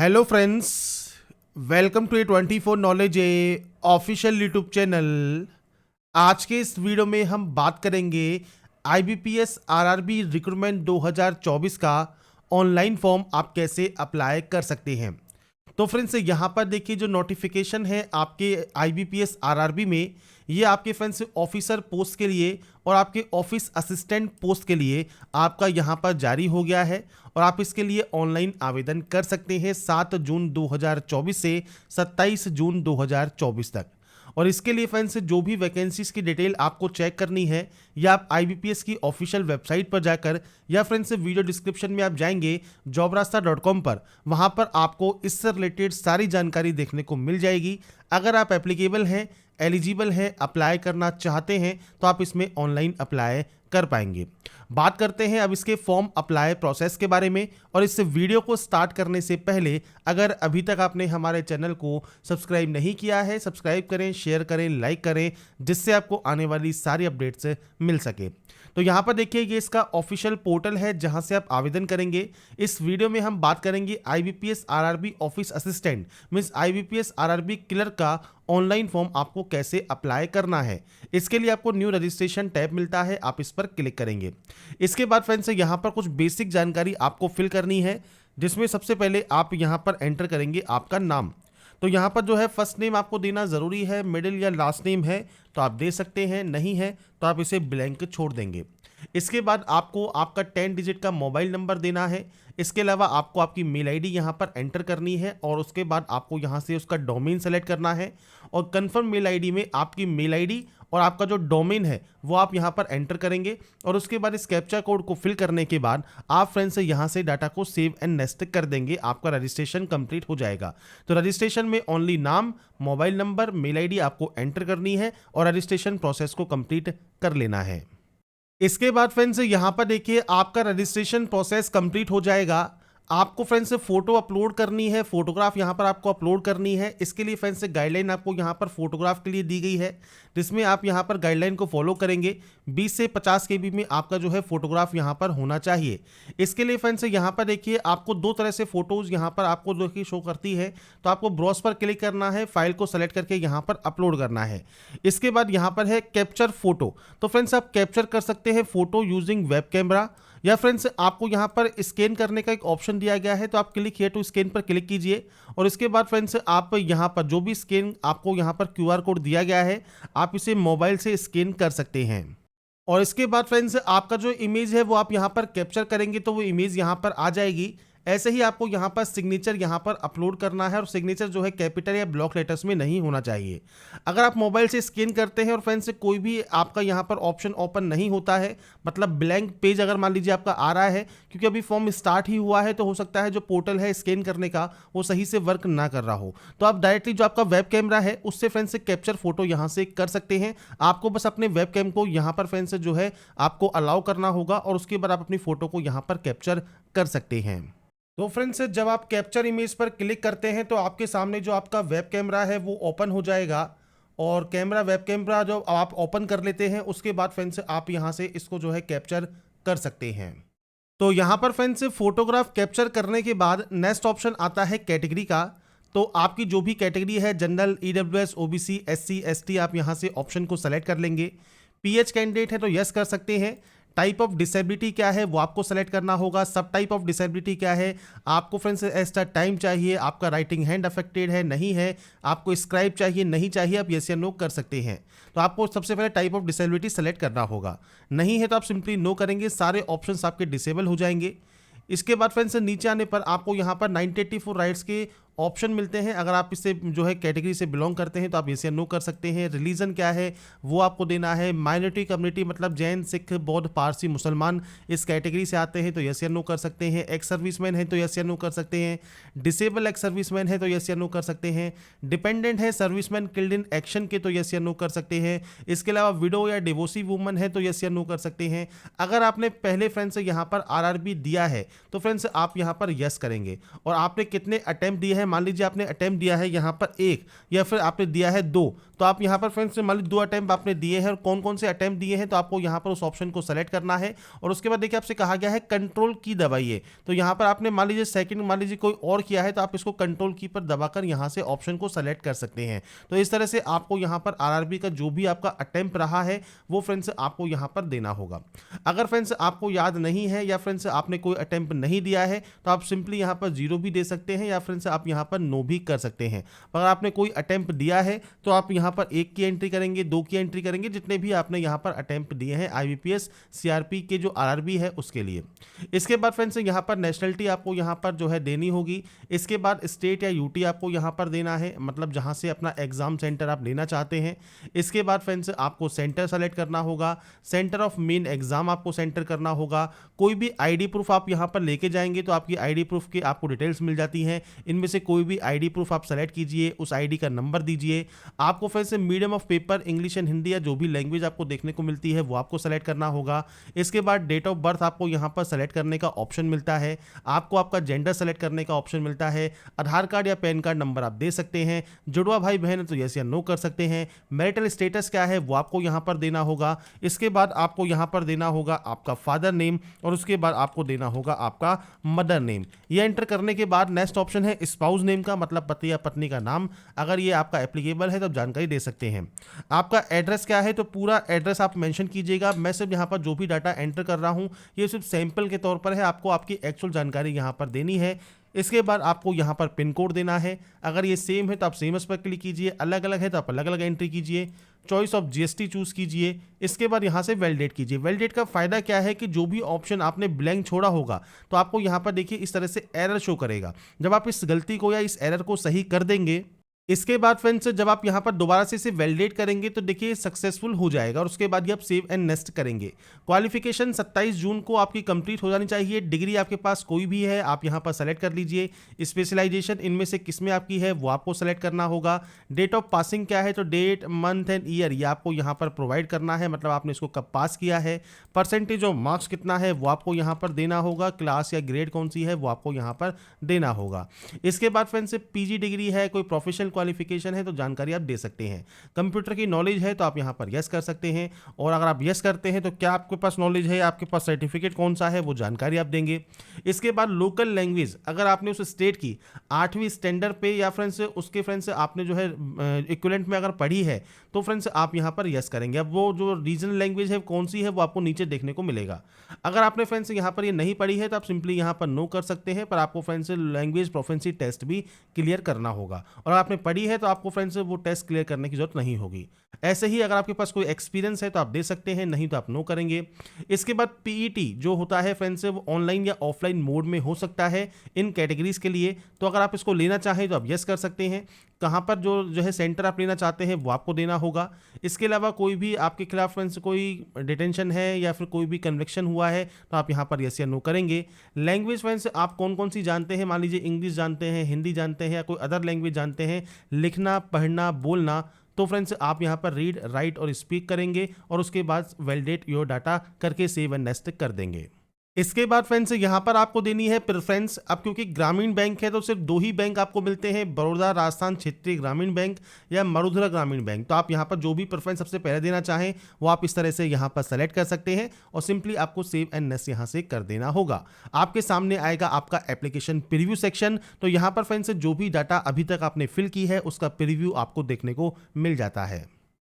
Hello friends, welcome to A 24 knowledge A official YouTube channel. आज के इस video में हम बात करेंगे आईबीपीएस आरआरबी रिक्रूटमेंट 2024 का ऑनलाइन फॉर्म आप कैसे अप्लाई कर सकते हैं। तो फ्रेंड्स, यहाँ पर देखिए जो नोटिफिकेशन है आपके आईबीपीएस आरआरबी में, ये आपके फ्रेंड्स ऑफिसर पोस्ट के लिए और आपके ऑफिस असिस्टेंट पोस्ट के लिए आपका यहाँ पर जारी हो गया है और आप इसके लिए ऑनलाइन आवेदन कर सकते हैं 7 जून 2024 से 27 जून 2024 तक। और इसके लिए फ्रेंड्स जो भी वैकेंसीज की डिटेल आपको चेक करनी है, या आप आईबीपीएस की ऑफिशियल वेबसाइट पर जाकर, या फ्रेंड्स वीडियो डिस्क्रिप्शन में आप जाएंगे jobrasta.com पर, वहां पर आपको इससे रिलेटेड सारी जानकारी देखने को मिल जाएगी। अगर आप एप्लीकेबल हैं, एलिजिबल हैं, अप्लाई करना चाहते हैं तो आप इसमें ऑनलाइन अप्लाई कर पाएंगे। बात करते हैं अब इसके फॉर्म अप्लाई प्रोसेस के बारे में। और इस वीडियो को स्टार्ट करने से पहले अगर अभी तक आपने हमारे चैनल को सब्सक्राइब नहीं किया है, सब्सक्राइब करें, शेयर करें, लाइक करें, जिससे आपको आने वाली सारी अपडेट्स मिल सके। तो यहाँ पर देखिए ये इसका ऑफिशियल पोर्टल है जहाँ से आप आवेदन करेंगे। इस वीडियो में हम बात करेंगे IBPS RRB office assistant means IBPS RRB clerk का ऑनलाइन फॉर्म आपको कैसे अप्लाई करना है। इसके लिए आपको न्यू रजिस्ट्रेशन टैब मिलता है, आप इस पर क्लिक करेंगे। इसके बाद फ्रेंड्स यहाँ पर कुछ बेसिक जानकारी आपको फिल करनी है, जिसमें सबसे पहले आप यहाँ पर एंटर करेंगे आपका नाम। तो यहाँ पर जो है फर्स्ट नेम आपको देना ज़रूरी है, मिडिल या लास्ट नेम है तो आप दे सकते हैं, नहीं है तो आप इसे ब्लैंक छोड़ देंगे। इसके बाद आपको आपका 10 डिजिट का मोबाइल नंबर देना है। इसके अलावा आपको आपकी मेल आईडी यहाँ पर एंटर करनी है और उसके बाद आपको यहाँ से उसका डोमेन सेलेक्ट करना है और कंफर्म मेल आईडी में आपकी मेल आईडी और आपका जो डोमेन है वो आप यहाँ पर एंटर करेंगे। और उसके बाद इस कैप्चा कोड को फिल करने के बाद आप फ्रेंड्स यहाँ से डाटा को सेव एंड नेक्स्ट कर देंगे, आपका रजिस्ट्रेशन कंप्लीट हो जाएगा। तो रजिस्ट्रेशन में ओनली नाम, मोबाइल नंबर, मेल आईडी आपको एंटर करनी है और रजिस्ट्रेशन प्रोसेस को कंप्लीट कर लेना है। इसके बाद फ्रेंड्स यहाँ पर देखिए आपका रजिस्ट्रेशन प्रोसेस कंप्लीट हो जाएगा। आपको फ्रेंड्स फोटो अपलोड करनी है, फोटोग्राफ यहाँ पर आपको अपलोड करनी है। इसके लिए फ्रेंड्स गाइडलाइन आपको यहाँ पर फोटोग्राफ के लिए दी गई है, जिसमें आप यहाँ पर गाइडलाइन को फॉलो करेंगे। 20 से 50 KB में आपका जो है फोटोग्राफ यहाँ पर होना चाहिए। इसके लिए फ्रेंड्स यहाँ पर देखिए आपको दो तरह से फोटोज यहाँ पर आपको देखिए शो करती है। तो आपको ब्राउज पर क्लिक करना है, फाइल को सेलेक्ट करके यहाँ पर अपलोड करना है। इसके बाद यहाँ पर है कैप्चर फोटो। तो फ्रेंड्स आप कैप्चर कर सकते हैं फोटो यूजिंग वेब कैमरा, या फ्रेंड्स आपको यहाँ पर स्कैन करने का एक ऑप्शन दिया गया है, तो आप क्लिक हियर टू स्कैन पर क्लिक कीजिए। और इसके बाद फ्रेंड्स आप यहाँ पर जो भी स्कैन आपको यहाँ पर QR कोड दिया गया है, आप इसे मोबाइल से स्कैन कर सकते हैं। और इसके बाद फ्रेंड्स आपका जो इमेज है वो आप यहाँ पर कैप्चर करेंगे तो वो इमेज यहाँ पर आ जाएगी। ऐसे ही आपको यहाँ पर सिग्नेचर यहाँ पर अपलोड करना है और सिग्नेचर जो है कैपिटल या ब्लॉक लेटर्स में नहीं होना चाहिए। अगर आप मोबाइल से स्कैन करते हैं और फ्रेंड्स कोई भी आपका यहाँ पर ऑप्शन ओपन नहीं होता है, मतलब ब्लैंक पेज अगर मान लीजिए आपका आ रहा है, क्योंकि अभी फॉर्म स्टार्ट ही हुआ है तो हो सकता है जो पोर्टल है स्कैन करने का वो सही से वर्क ना कर रहा हो, तो आप डायरेक्टली जो आपका वेब कैमरा है उससे फ्रेंड्स कैप्चर फोटो यहाँ से कर सकते हैं। आपको बस अपने वेब कैम को यहाँ पर फ्रेंड्स जो है आपको अलाउ करना होगा और उसके बाद आप अपनी फोटो को यहाँ पर कैप्चर कर सकते हैं। तो फ्रेंड्स जब आप कैप्चर इमेज पर क्लिक करते हैं तो आपके सामने जो आपका वेब कैमरा है वो ओपन हो जाएगा। और वेब कैमरा जो आप ओपन कर लेते हैं उसके बाद फ्रेंड्स आप यहाँ से इसको जो है कैप्चर कर सकते हैं। तो यहाँ पर फ्रेंड्स फोटोग्राफ कैप्चर करने के बाद नेक्स्ट ऑप्शन आता है कैटेगरी का। तो आपकी जो भी कैटेगरी है, general, EWS, OBC, SC, ST, आप यहाँ से ऑप्शन को सेलेक्ट कर लेंगे। PH कैंडिडेट है तो यस कर सकते हैं। टाइप ऑफ डिसेबिलिटी क्या है वो आपको सेलेक्ट करना होगा। सब टाइप ऑफ डिसेबिलिटी क्या है, आपको फ्रेंड्स एक्स्ट्रा टाइम चाहिए, आपका राइटिंग हैंड अफेक्टेड है, नहीं है, आपको स्क्राइब चाहिए, नहीं चाहिए, आप यस या नो कर सकते हैं। तो आपको सबसे पहले टाइप ऑफ डिसेबिलिटी सेलेक्ट करना होगा, नहीं है तो आप सिंपली नो करेंगे, सारे ऑप्शंस आपके डिसेबल हो जाएंगे। इसके बाद फ्रेंड्स नीचे आने पर आपको यहाँ पर 1984 राइट्स के ऑप्शन मिलते हैं। अगर आप इससे जो है कैटेगरी से बिलोंग करते हैं तो आप यस या नो कर सकते हैं। रिलीजन क्या है वो आपको देना है। माइनॉरिटी कम्युनिटी मतलब जैन, सिख, बौद्ध, पारसी, मुसलमान इस कैटेगरी से आते हैं तो यस या नो कर सकते हैं। एक्स सर्विसमैन है तो यस या नो कर सकते हैं। डिसेबल एक्स सर्विसमैन है तो यस या नो कर सकते हैं। डिपेंडेंट है सर्विसमैन किल्ड इन एक्शन के तो यस या नो कर सकते हैं। इसके अलावा विडो या डिवोर्सी वुमन है तो यस या नो कर सकते हैं। अगर आपने पहले फ्रेंड्स यहाँ पर RRB दिया है तो फ्रेंड्स आप यहाँ पर यस करेंगे। और आपने कितने अटेम्प्ट दिए हैं है, मान लीजिए आपने अटेम्प्ट दिया है यहाँ पर 1 या फिर आपने दिया है 2, तो आप यहाँ पर फ्रेंड्स मान लीजिए 2 अटेम्प्ट आपने दिए हैं और कौन कौन से अटेम्प्ट दिए हैं, तो आपको यहाँ पर उस ऑप्शन को सेलेक्ट करना है। और उसके बाद देखिए आपसे कहा गया है कंट्रोल की दबाइए, तो यहाँ पर आपने मान लीजिए सेकंड मान लीजिए कोई और किया है तो आप इसको कंट्रोल की पर दबाकर यहाँ से ऑप्शन को सेलेक्ट कर सकते हैं। तो इस तरह से आपको यहाँ पर आरआरबी का जो भी आपका अटेम्प्ट रहा है वो फ्रेंड्स आपको यहाँ पर देना होगा। अगर फ्रेंड्स आपको याद नहीं है या फ्रेंड्स आपने कोई अटेम्प्ट नहीं दिया है तो आप सिंपली यहाँ पर 0 भी दे सकते हैं या फ्रेंड्स आप यहाँ पर नो भी कर सकते हैं। अगर आपने कोई अटेम्प्ट दिया है तो आप यहाँ पर 1 की एंट्री करेंगे, 2 की एंट्री करेंगे, जितने भी आपने यहाँ पर अटेम्प्ट दिए हैं आईबीपीएस सीआरपी के जो आरआरबी है उसके लिए। इसके बाद फ्रेंड्स यहाँ पर नेशनलिटी आपको यहाँ पर जो है देनी होगी। इसके बाद स्टेट या यूटी आपको यहाँ पर देना है, मतलब जहाँ से अपना एग्जाम सेंटर आप लेना चाहते हैं। इसके बाद फ्रेंड्स आपको सेंटर सेलेक्ट करना होगा, सेंटर ऑफ मेन एग्जाम आपको सेंटर करना होगा। कोई भी आईडी प्रूफ आप यहाँ पर लेके जाएंगे तो आपकी आईडी प्रूफ की आपको डिटेल्स मिल जाती हैं। इनमें से कोई भी आईडी प्रूफ आप सेलेक्ट कीजिए, उस आईडी का नंबर दीजिए। आपको फिर से medium of paper English and Hindi या जो भी लैंग्वेज आपको देखने को मिलती है वो आपको सेलेक्ट करना होगा। इसके बाद डेट ऑफ बर्थ आपको यहाँ पर सेलेक्ट करने का ऑप्शन मिलता है। आपको आपका जेंडर सेलेक्ट करने का ऑप्शन मिलता है। आधार कार्ड या पैन कार्ड नंबर आप दे सकते हैं। जुड़वा भाई बहन है तो यस या नो कर सकते हैं। मैरिटल स्टेटस क्या है वो आपको यहाँ पर देना होगा। इसके बाद आपको यहाँ पर देना होगा आपका फादर नेम और उसके बाद आपको देना होगा आपका मदर नेम। ये एंटर करने के बाद नेक्स्ट ऑप्शन है स्पाउस नेम का, मतलब पति या पत्नी का नाम। अगर ये आपका एप्लीकेबल है तो आप जानकारी दे सकते हैं। आपका एड्रेस क्या है तो पूरा एड्रेस आप मेंशन कीजिएगा। मैं सिर्फ यहाँ पर जो भी डाटा एंटर कर रहा हूँ ये सिर्फ सैंपल के तौर पर है, आपको आपकी एक्चुअल जानकारी यहाँ पर देनी है। इसके बाद आपको यहाँ पर पिन कोड देना है। अगर ये सेम है तो आप सेम पर क्लिक कीजिए, अलग अलग है तो आप अलग अलग एंट्री कीजिए। चॉइस ऑफ जीएसटी चूज कीजिए। इसके बाद यहाँ से वैलिडेट कीजिए। वैलिडेट का फायदा क्या है कि जो भी ऑप्शन आपने ब्लैंक छोड़ा होगा तो आपको यहाँ पर देखिए इस तरह से एरर शो करेगा। जब आप इस गलती को या इस एरर को सही कर देंगे, इसके बाद फ्रेंड्स जब आप यहाँ पर दोबारा से इसे वैलिडेट करेंगे तो देखिए सक्सेसफुल हो जाएगा और उसके बाद ये आप सेव एंड नेक्स्ट करेंगे। क्वालिफिकेशन 27 जून को आपकी कंप्लीट हो जानी चाहिए। डिग्री आपके पास कोई भी है आप यहाँ पर सेलेक्ट कर लीजिए। स्पेशलाइजेशन इनमें से किस में आपकी है वो आपको सेलेक्ट करना होगा। डेट ऑफ पासिंग क्या है तो डेट मंथ एंड ईयर ये आपको यहाँ पर प्रोवाइड करना है, मतलब आपने इसको कब पास किया है। परसेंटेज ऑफ मार्क्स कितना है वो आपको यहाँ पर देना होगा। क्लास या ग्रेड कौन सी है वो आपको यहाँ पर देना होगा। इसके बाद फ्रेंड्स पीजी डिग्री है, कोई प्रोफेशनल क्वालिफिकेशन है तो जानकारी आप दे सकते हैं। कंप्यूटर की नॉलेज है तो आप यहां पर यस कर सकते हैं और अगर आप यस करते हैं तो क्या आपके पास नॉलेज है, आपके पास सर्टिफिकेट कौन सा है वो जानकारी आप देंगे। इसके बाद लोकल लैंग्वेज, अगर आपने उस स्टेट की 8वीं स्टैंडर्ड पे या फ्रेंड्स उसके फ्रेंड्स आपने जो है इक्विवेलेंट में अगर पढ़ी है तो फ्रेंड्स आप यहां पर यस करेंगे। अब वो जो रीजनल लैंग्वेज है कौन सी है वो आपको नीचे देखने को मिलेगा। अगर आपने फ्रेंड्स यहां पर ये नहीं पढ़ी है तो आप सिंपली यहां पर नो कर सकते हैं, पर आपको फ्रेंड्स लैंग्वेज प्रोफिशिएंसी टेस्ट भी क्लियर करना होगा और आपने पढ़ी है तो आपको फ्रेंड्स वो टेस्ट क्लियर करने की जरूरत नहीं होगी। ऐसे ही अगर आपके पास कोई एक्सपीरियंस है तो आप दे सकते हैं, नहीं तो आप नो करेंगे। इसके बाद पीईटी जो होता है फ्रेंड्स वो ऑनलाइन या ऑफलाइन मोड में हो सकता है इन कैटेगरीज के लिए, तो अगर आप इसको लेना चाहें तो आप यस कर सकते हैं। कहाँ पर जो है सेंटर आप लेना चाहते हैं वो आपको देना होगा। इसके अलावा कोई भी आपके खिलाफ फ्रेंड्स कोई डिटेंशन है या फिर कोई भी कन्विक्शन हुआ है तो आप यहाँ पर यस या नो करेंगे। लैंग्वेज फ्रेंड्स आप कौन कौन सी जानते हैं, मान लीजिए इंग्लिश जानते हैं, हिंदी जानते हैं या कोई अदर लैंग्वेज जानते हैं, लिखना पढ़ना बोलना, तो फ्रेंड्स आप यहाँ पर रीड राइट और स्पीक करेंगे और उसके बाद वैलिडेट योर डाटा करके सेव एंड नेक्स्ट कर देंगे। इसके बाद फ्रेंड्स यहाँ पर आपको देनी है प्रेफरेंस। अब क्योंकि ग्रामीण बैंक है तो सिर्फ 2 ही बैंक आपको मिलते हैं, बड़ौदा राजस्थान क्षेत्रीय ग्रामीण बैंक या मरुधरा ग्रामीण बैंक। तो आप यहाँ पर जो भी प्रेफरेंस सबसे पहले देना चाहें वो आप इस तरह से यहाँ पर सेलेक्ट कर सकते हैं और सिंपली आपको सेव एंड नेक्स्ट यहाँ से कर देना होगा। आपके सामने आएगा आपका एप्लीकेशन प्रीव्यू सेक्शन। तो यहाँ पर फ्रेंड्स जो भी डाटा अभी तक आपने फिल की है उसका प्रीव्यू आपको देखने को मिल जाता है।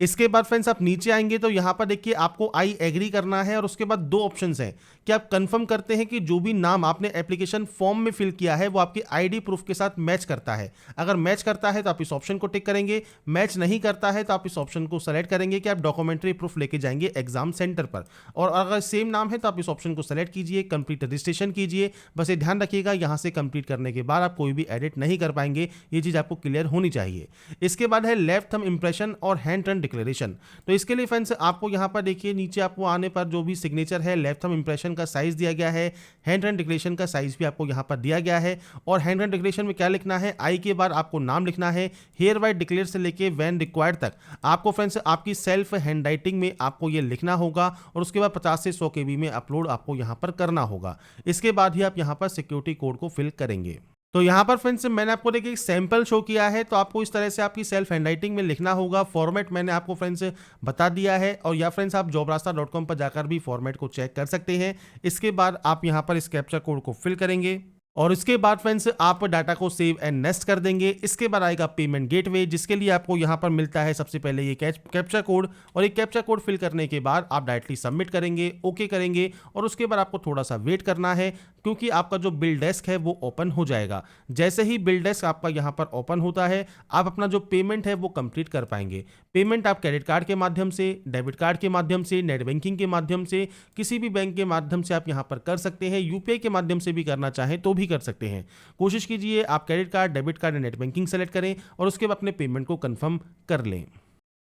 इसके बाद फ्रेंड्स आप नीचे आएंगे तो यहाँ पर देखिए आपको आई एग्री करना है और उसके बाद 2 ऑप्शंस हैं कि आप कंफर्म करते हैं कि जो भी नाम आपने एप्लीकेशन फॉर्म में फिल किया है वो आपकी आईडी प्रूफ के साथ मैच करता है। अगर मैच करता है तो आप इस ऑप्शन को टिक करेंगे, मैच नहीं करता है तो आप इस ऑप्शन को सेलेक्ट करेंगे कि आप डॉक्यूमेंट्री प्रूफ लेके जाएंगे एग्जाम सेंटर पर, और अगर सेम नाम है तो आप इस ऑप्शन को सेलेक्ट कीजिए, कंप्लीट रजिस्ट्रेशन कीजिए। बस ये ध्यान रखिएगा यहाँ से कंप्लीट करने के बाद आप कोई भी एडिट नहीं कर पाएंगे, ये चीज़ आपको क्लियर होनी चाहिए। इसके बाद है लेफ्ट थंब इंप्रेशन और हैंड टर्न डिक्लेरेशन। तो इसके लिए फ्रेंड्स आपको यहाँ पर देखिए नीचे आपको आने पर जो भी सिग्नेचर है लेफ्ट थंब इंप्रेशन का साइज दिया गया है, हैंड टर्न डिक्लेरेशन का साइज भी आपको यहाँ पर दिया गया है। और हैंड टर्न डिक्लेरेशन में क्या लिखना है, आई के बाद आपको नाम लिखना है, हेयर बाय डिक्लेयर से लेके व्हेन रिक्वायर्ड तक आपको फ्रेंड्स आपकी सेल्फ हैंड राइटिंग में आपको ये लिखना होगा और उसके बाद 50 से 100 KB में अपलोड आपको यहाँ पर करना होगा। इसके बाद ही आप यहाँ पर सिक्योरिटी कोड को फिल करेंगे। तो यहाँ पर फ्रेंड्स मैंने आपको देखिए एक सैंपल शो किया है, तो आपको इस तरह से आपकी सेल्फ हैंडराइटिंग में लिखना होगा। फॉर्मेट मैंने आपको फ्रेंड्स बता दिया है, और या फ्रेंड्स आप jobrasta.com पर जाकर भी फॉर्मेट को चेक कर सकते हैं। इसके बाद आप यहाँ पर इस कैप्चा कोड को फिल करेंगे और इसके बाद फ्रेंड्स आप डाटा को सेव एंड नेस्ट कर देंगे। इसके बाद आएगा पेमेंट गेटवे, जिसके लिए आपको यहाँ पर मिलता है सबसे पहले ये कैप्चा कोड, और एक कैप्चा कोड फिल करने के बाद आप डायरेक्टली सबमिट करेंगे, ओके करेंगे, और उसके बाद आपको थोड़ा सा वेट करना है, क्योंकि आपका जो बिल डेस्क है वो ओपन हो जाएगा। जैसे ही बिल डेस्क आपका यहाँ पर ओपन होता है, आप अपना जो पेमेंट है वो कंप्लीट कर पाएंगे। पेमेंट आप क्रेडिट कार्ड के माध्यम से, डेबिट कार्ड के माध्यम से, नेट बैंकिंग के माध्यम से, किसी भी बैंक के माध्यम से आप यहाँ पर कर सकते हैं। यूपीआई के माध्यम से भी करना चाहें तो भी कर सकते हैं। कोशिश कीजिए आप क्रेडिट कार्ड, डेबिट कार्ड या नेट बैंकिंग सेलेक्ट करें और उसके बाद अपने पेमेंट को कंफर्म कर लें।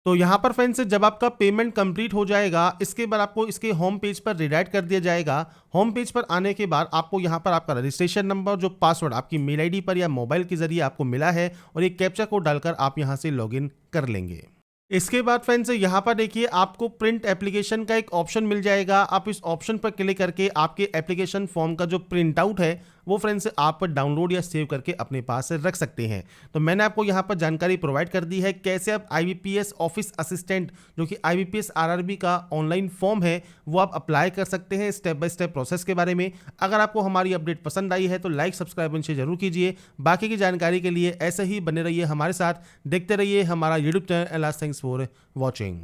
तो यहाँ पर फ्रेंड्स जब आपका पेमेंट कंप्लीट हो जाएगा, इसके बाद आपको इसके होम पेज पर रिडायरेक्ट कर दिया जाएगा। होम पेज पर आने के बाद आपको यहाँ पर आपका रजिस्ट्रेशन नंबर, जो पासवर्ड आपकी मेल आईडी पर या मोबाइल के जरिए आपको मिला है, और एक कैप्चा कोड डालकर आप यहाँ से लॉगिन कर लेंगे। इसके बाद फ्रेंड्स यहाँ पर देखिए आपको प्रिंट एप्लीकेशन का एक ऑप्शन मिल जाएगा। आप इस ऑप्शन पर क्लिक करके आपके एप्लीकेशन फॉर्म का जो प्रिंट आउट है वो फ्रेंड्स आप डाउनलोड या सेव करके अपने पास रख सकते हैं। तो मैंने आपको यहाँ पर जानकारी प्रोवाइड कर दी है कैसे आप IBPS ऑफिस असिस्टेंट, जो कि IBPS RRB का ऑनलाइन फॉर्म है, वो आप अप्लाई कर सकते हैं स्टेप बाय स्टेप प्रोसेस के बारे में। अगर आपको हमारी अपडेट पसंद आई है तो लाइक सब्सक्राइब इनसे जरूर कीजिए। बाकी की जानकारी के लिए ऐसे ही बने रहिए हमारे साथ, देखते रहिए हमारा YouTube channel. Thanks for watching.